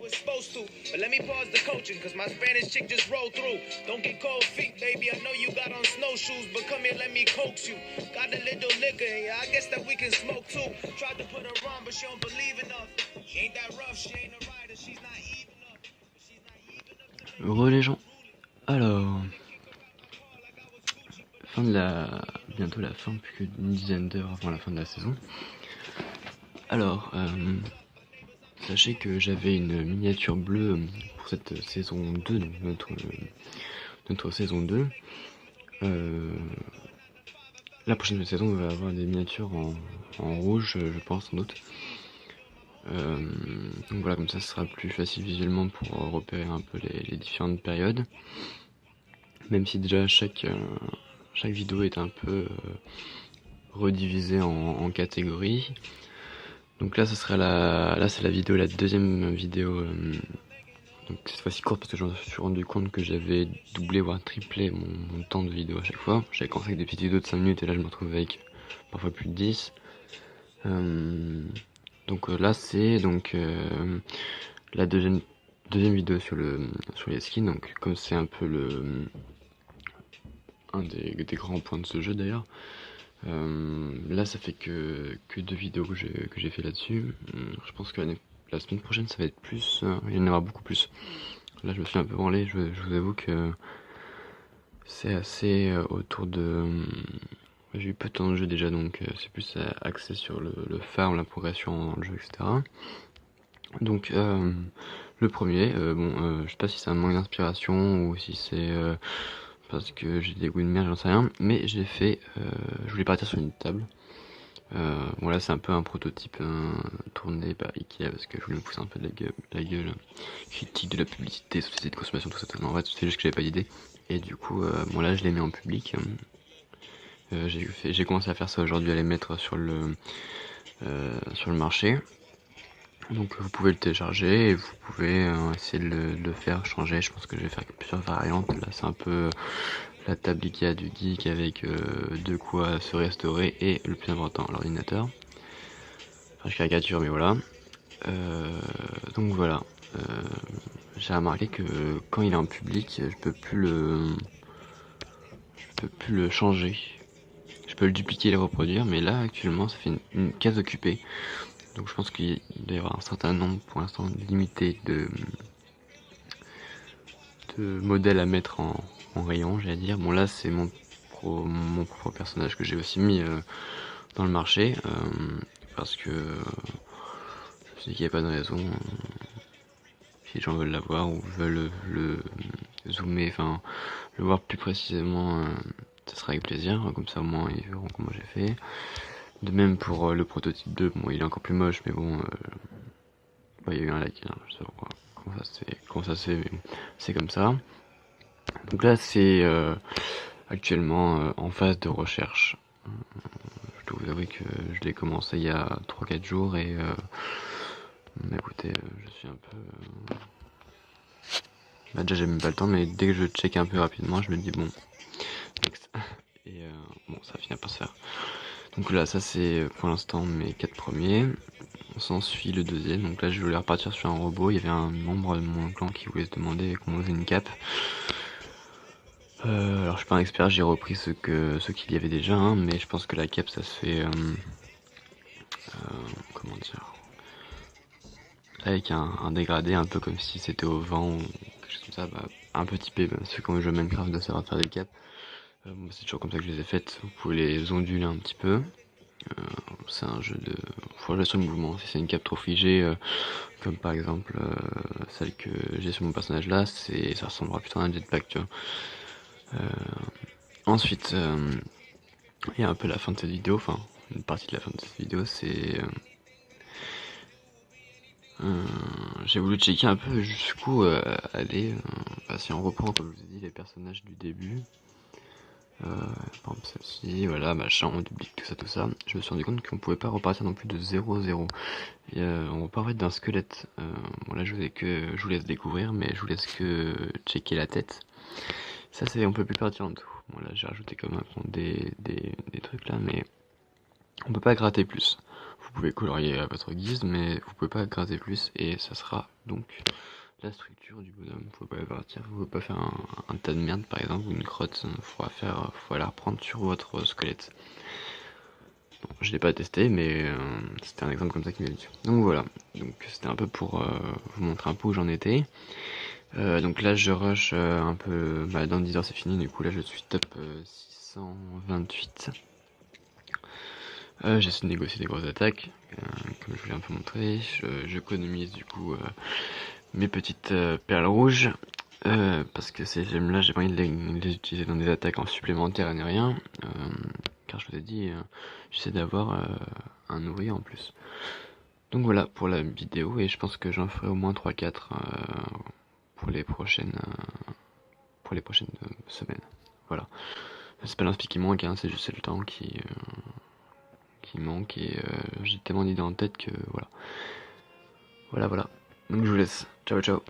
was supposed to, but let me pause the coaching, cause my Spanish chick just rolled through. Don't get cold feet, baby, I know you got on snowshoes, but come here, let me coax you. Got a little liquor, yeah, I guess that we can smoke too. Tried to put her on, but she don't believe enough. She ain't that rough, she ain't a rider, she's not even up. She's not even up to Heureux les gens. Alors, bientôt la fin, plus qu'une dizaine d'heures avant la fin de la saison. Alors, sachez que j'avais une miniature bleue pour cette saison 2, donc notre saison 2. La prochaine saison va avoir des miniatures en rouge, je pense, sans doute. Donc voilà, comme ça ce sera plus facile visuellement pour repérer un peu les différentes périodes. Même si déjà chaque vidéo est un peu redivisée en catégories. Donc là, c'est la deuxième vidéo. Donc cette fois-ci courte parce que je me suis rendu compte que j'avais doublé voire triplé mon temps de vidéo à chaque fois. J'avais commencé avec des petites vidéos de 5 minutes et là je me retrouve avec parfois plus de 10. Donc là c'est la deuxième vidéo sur les skins. Donc comme c'est un peu un des grands points de ce jeu d'ailleurs. Là ça fait que 2 vidéos que j'ai fait là-dessus. Je pense que la semaine prochaine ça va être plus, il y en aura beaucoup plus. Là je me suis un peu branlé, je vous avoue que c'est assez autour de... J'ai eu peu de temps de jeu déjà, donc c'est plus axé sur le farm, la progression dans le jeu, etc. Donc le premier, je sais pas si c'est un manque d'inspiration ou si c'est parce que j'ai des goûts de merde, j'en sais rien, mais je voulais partir sur une table. Bon là c'est un peu un prototype tourné par Ikea parce que je voulais me pousser un peu de la gueule critique de la publicité, société de consommation, tout ça. En vrai c'est juste que j'avais pas d'idée. Et du coup là je l'ai mis en public. J'ai commencé à faire ça aujourd'hui, à les mettre sur le marché. Donc vous pouvez le télécharger et vous pouvez essayer de le faire changer. Je pense que je vais faire plusieurs variantes. Là c'est un peu la table Ikea du geek avec de quoi se restaurer et le plus important, l'ordinateur. Enfin je caricature mais voilà. Donc voilà. J'ai remarqué que quand il est en public, je peux plus le changer. Je peux le dupliquer et le reproduire, mais là actuellement ça fait une case occupée. Donc je pense qu'il doit y avoir un certain nombre pour l'instant limité de modèles à mettre en rayon, j'allais dire. Bon là c'est mon propre personnage que j'ai aussi mis dans le marché, parce que je sais qu'il n'y a pas de raison. Si les gens veulent l'avoir ou veulent le zoomer, enfin le voir plus précisément, ça sera avec plaisir. Comme ça au moins ils verront comment j'ai fait. De même pour le prototype 2, bon il est encore plus moche mais bon, il y a eu un like, je sais pas pourquoi, comment ça c'est, mais c'est comme ça. Donc là c'est actuellement en phase de recherche. Je dois vous avouer que je l'ai commencé il y a 3-4 jours et écoutez, je suis un peu... déjà j'ai même pas le temps, mais dès que je check un peu rapidement, je me dis bon, next. Et bon, ça finit par se faire. Donc là, ça c'est pour l'instant mes 4 premiers. On s'ensuit le deuxième. Donc là, je voulais repartir sur un robot. Il y avait un membre de mon clan qui voulait se demander comment on faisait une cape. Alors je suis pas un expert, j'ai repris ce qu'il y avait déjà, hein, mais je pense que la cape ça se fait comment dire, avec un dégradé, un peu comme si c'était au vent ou quelque chose comme ça, un peu typé, ceux qui ont joué à Minecraft de savoir faire des capes. C'est toujours comme ça que je les ai faites. Vous pouvez les onduler un petit peu. C'est un jeu de gestion de mouvement. Si c'est une cape trop figée, comme par exemple celle que j'ai sur mon personnage là, ça ressemblera plutôt à un jetpack, tu vois. Ensuite, il y a un peu la fin de cette vidéo, enfin une partie de la fin de cette vidéo, c'est j'ai voulu checker un peu jusqu'où aller. Si on reprend, comme je vous ai dit, les personnages du début, par exemple celle-ci, voilà, machin, on duplique tout ça, je me suis rendu compte qu'on pouvait pas repartir non plus de 0-0. On va parler d'un squelette. Bon là je vous laisse découvrir, mais je vous laisse que checker la tête. Ça on peut plus partir en tout. Bon là j'ai rajouté comme un des trucs là, mais on peut pas gratter plus. vous pouvez colorier à votre guise, mais vous pouvez pas gratter plus, et ça sera donc la structure du bonhomme. Vous pouvez pas partir, vous pouvez pas faire un tas de merde par exemple, ou une crotte, faut aller la reprendre sur votre squelette. Bon, je l'ai pas testé, mais c'était un exemple comme ça qui m'est venu. Donc voilà, donc c'était un peu pour vous montrer un peu où j'en étais. Donc là je rush un peu, dans 10 heures c'est fini, du coup là je suis top 628. J'essaie de négocier des grosses attaques, comme je vous l'ai un peu montré. J'économise du coup mes petites perles rouges, parce que ces gemmes là j'ai pas envie de les utiliser dans des attaques en supplémentaire ni rien, car je vous ai dit, j'essaie d'avoir un nourri en plus. Donc voilà pour la vidéo, et je pense que j'en ferai au moins 3-4 pour les prochaines semaines. Voilà. C'est pas l'inspi qui manque, c'est juste le temps qui manque, et j'ai tellement d'idées en tête que voilà. Voilà. Donc je vous laisse. Ciao ciao.